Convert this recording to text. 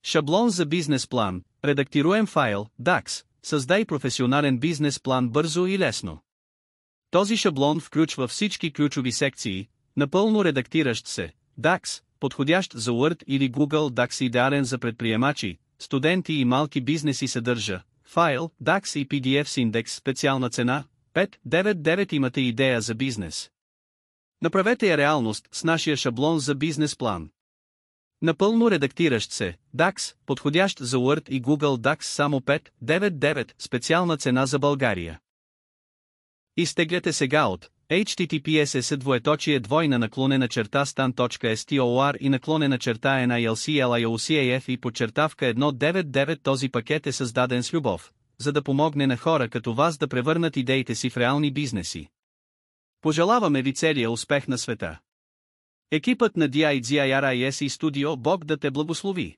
Шаблон за бизнес план, редактируем файл, DAX, създай професионален бизнес план бързо и лесно. Този шаблон включва всички ключови секции, напълно редактиращ се, DAX, подходящ за Word или Google Docs, идеален за предприемачи, студенти и малки бизнеси, съдържа файл, DAX и PDF с индекс, специална цена 5,99. Имате идея за бизнес? Направете я реалност с нашия шаблон за бизнес план. Напълно редактиращ се, DAX, подходящ за Word и Google Docs, само 5,99, специална цена за България. Изтегляте сега от https://stan.store и /NILCLIOCAF и подчертавка 199. Този пакет е създаден с любов, за да помогне на хора като вас да превърнат идеите си в реални бизнеси. Пожелаваме ви целия успех на света! Екипът на DIGIRIS и Studio Бог да те благослови!